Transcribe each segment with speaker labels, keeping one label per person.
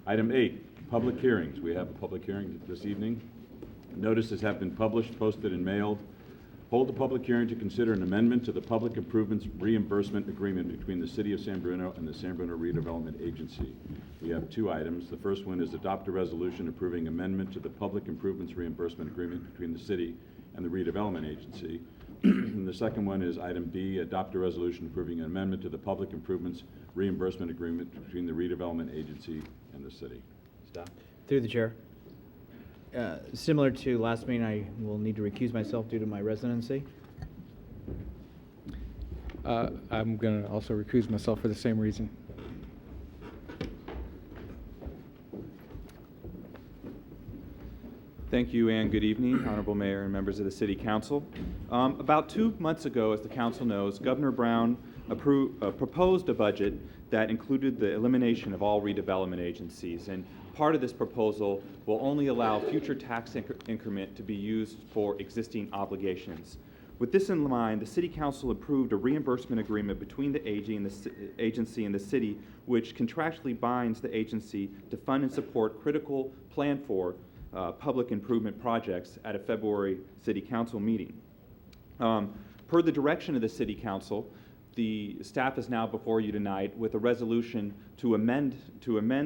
Speaker 1: Item 8, public hearings. We have a public hearing this evening. Notices have been published, posted, and mailed. Hold a public hearing to consider an amendment to the Public Improvements Reimbursement Agreement between the City of San Bruno and the San Bruno Redevelopment Agency. We have 2 items. The first one is adopt a resolution approving amendment to the Public Improvements Reimbursement Agreement between the City and the Redevelopment Agency. And the second one is item B, adopt a resolution approving an amendment to the Public Improvements Reimbursement Agreement between the Redevelopment Agency and the City. Staff?
Speaker 2: Through the chair. Similar to last meeting, I will need to recuse myself due to my residency.
Speaker 3: I'm going to also recuse myself for the same reason.
Speaker 4: Thank you and good evening, Honorable Mayor and members of the City Council. About 2 months ago, as the Council knows, Governor Brown proposed a budget that included the elimination of all redevelopment agencies, and part of this proposal will only allow future tax increment to be used for existing obligations. With this in mind, the City Council approved a reimbursement agreement between the agency and the City, which contractually binds the agency to fund and support critical plan for public improvement projects at a February City Council meeting. Per the direction of the City Council, the staff is now before you tonight with a resolution to amend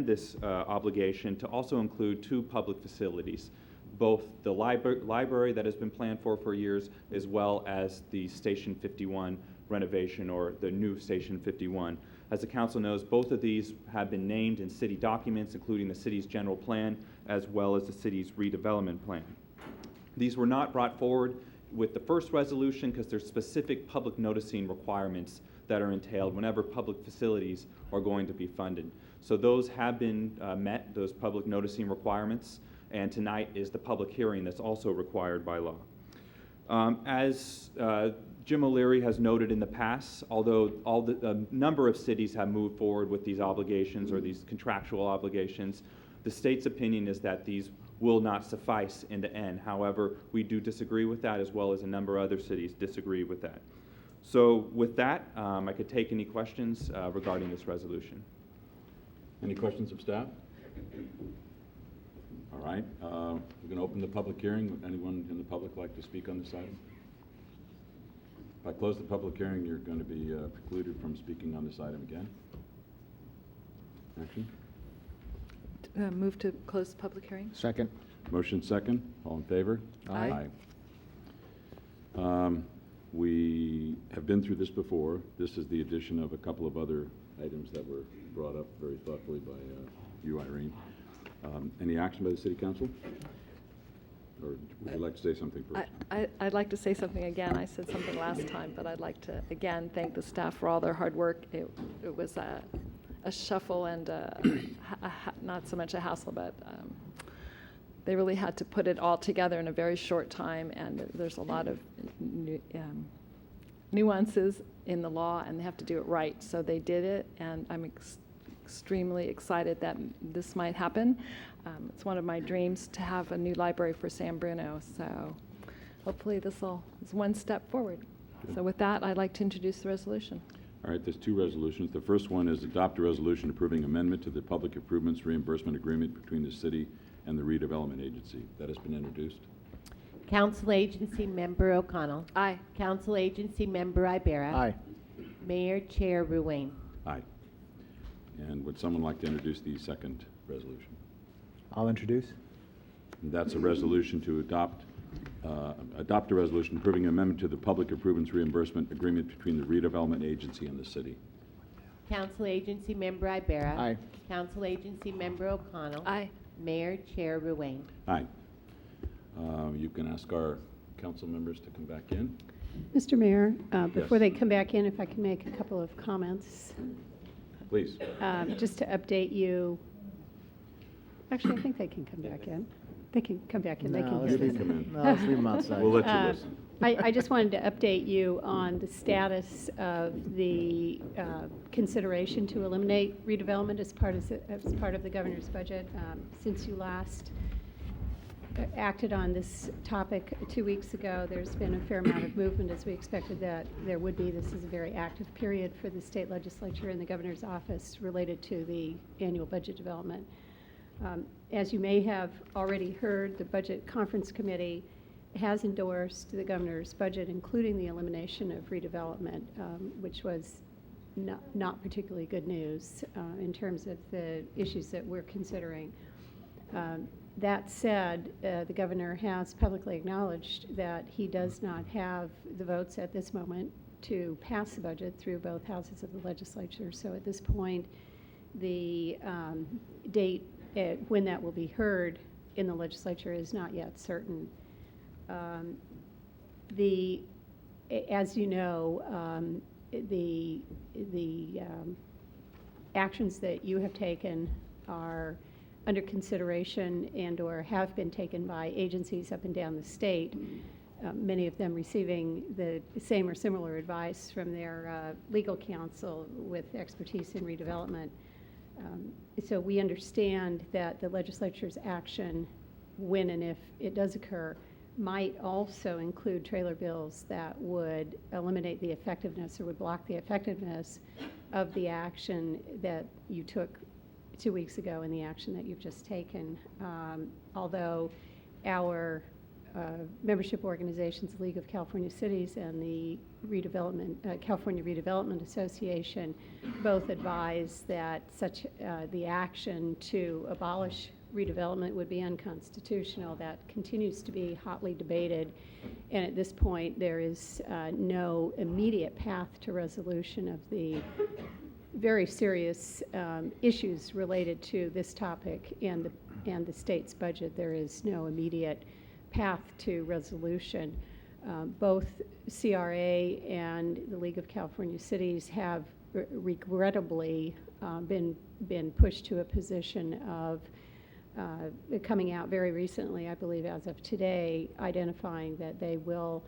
Speaker 4: this obligation to also include 2 public facilities, both the library that has been planned for years, as well as the Station 51 renovation, or the new Station 51. As the Council knows, both of these have been named in city documents, including the city's general plan, as well as the city's redevelopment plan. These were not brought forward with the first resolution because there's specific public noticing requirements that are entailed whenever public facilities are going to be funded. So those have been met, those public noticing requirements, and tonight is the public hearing that's also required by law. As Jim O'Leary has noted in the past, although a number of cities have moved forward with these obligations or these contractual obligations, the state's opinion is that these will not suffice in the end. However, we do disagree with that, as well as a number of other cities disagree with that. So with that, I could take any questions regarding this resolution.
Speaker 1: Any questions of staff? All right. We're going to open the public hearing. Would anyone in the public like to speak on this item? If I close the public hearing, you're going to be precluded from speaking on this item again. Action.
Speaker 5: Move to close the public hearing.
Speaker 3: Second.
Speaker 1: Motion second. All in favor?
Speaker 5: Aye.
Speaker 1: We have been through this before. This is the addition of a couple of other items that were brought up very thoughtfully by you, Irene. Any action by the City Council? Or would you like to say something first?
Speaker 5: I'd like to say something again. I said something last time, but I'd like to again thank the staff for all their hard work. It was a shuffle and not so much a hassle, but they really had to put it all together in a very short time, and there's a lot of nuances in the law, and they have to do it right. So they did it, and I'm extremely excited that this might happen. It's one of my dreams to have a new library for San Bruno, so hopefully this is one step forward.
Speaker 1: Good.
Speaker 5: So with that, I'd like to introduce the resolution.
Speaker 1: All right, there's 2 resolutions. The first one is adopt a resolution approving amendment to the Public Improvements Reimbursement Agreement between the City and the Redevelopment Agency. That has been introduced.
Speaker 6: Council Agency Member O'Connell.
Speaker 5: Aye.
Speaker 6: Council Agency Member Ibarra.
Speaker 3: Aye.
Speaker 6: Mayor Chair Ruane.
Speaker 1: Aye. And would someone like to introduce the second resolution?
Speaker 3: I'll introduce.
Speaker 1: And that's a resolution to adopt a resolution approving an amendment to the Public Improvements Reimbursement Agreement between the Redevelopment Agency and the City.
Speaker 6: Council Agency Member Ibarra.
Speaker 3: Aye.
Speaker 6: Council Agency Member O'Connell.
Speaker 5: Aye.
Speaker 6: Mayor Chair Ruane.
Speaker 1: Aye. You can ask our council members to come back in.
Speaker 7: Mr. Mayor, before
Speaker 1: Yes.
Speaker 7: they come back in, if I can make a couple of comments,
Speaker 1: Please.
Speaker 7: just to update you. Actually, I think they can come back in. They can come back in. They can
Speaker 1: You
Speaker 7: hear
Speaker 1: can
Speaker 7: this.
Speaker 1: come in.
Speaker 3: No, let's leave them outside.
Speaker 1: We'll let you listen.
Speaker 7: I just wanted to update you on the status of the consideration to eliminate redevelopment as part of the governor's budget. Since you last acted on this topic 2 weeks ago, there's been a fair amount of movement, as we expected that there would be. This is a very active period for the state legislature and the governor's office related to the annual budget development. As you may have already heard, the Budget Conference Committee has endorsed the governor's budget, including the elimination of redevelopment, which was not particularly good news in terms of the issues that we're considering. That said, the governor has publicly acknowledged that he does not have the votes at this moment to pass the budget through both houses of the legislature. So at this point, the date when that will be heard in the legislature is not yet certain. As you know, the actions that you have taken are under consideration and/or have been taken by agencies up and down the state, many of them receiving the same or similar advice from their legal counsel with expertise in redevelopment. So we understand that the legislature's action, when and if it does occur, might also include trailer bills that would eliminate the effectiveness or would block the effectiveness of the action that you took 2 weeks ago and the action that you've just taken. Although our membership organizations, the League of California Cities and the California Redevelopment Association, both advise that the action to abolish redevelopment would be unconstitutional. That continues to be hotly debated, and at this point there is no immediate path to resolution of the very serious issues related to this topic and the state's budget. There is no immediate path to resolution. Both CRA and the League of California Cities have regrettably been pushed to a position of coming out very recently, I believe as of today, identifying that they will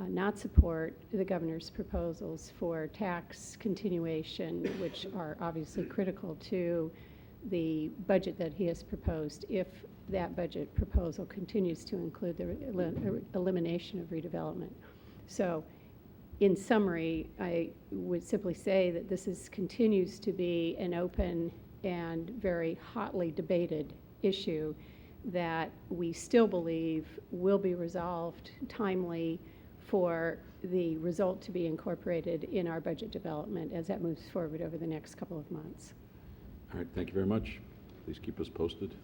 Speaker 7: not support the governor's proposals for tax continuation, which are obviously critical to the budget that he has proposed, if that budget proposal continues to include the elimination of redevelopment. So in summary, I would simply say that this continues to be an open and very hotly debated issue that we still believe will be resolved timely for the result to be incorporated in our budget development as that moves forward over the next couple of months.
Speaker 1: All right, thank you very much. Please keep us posted.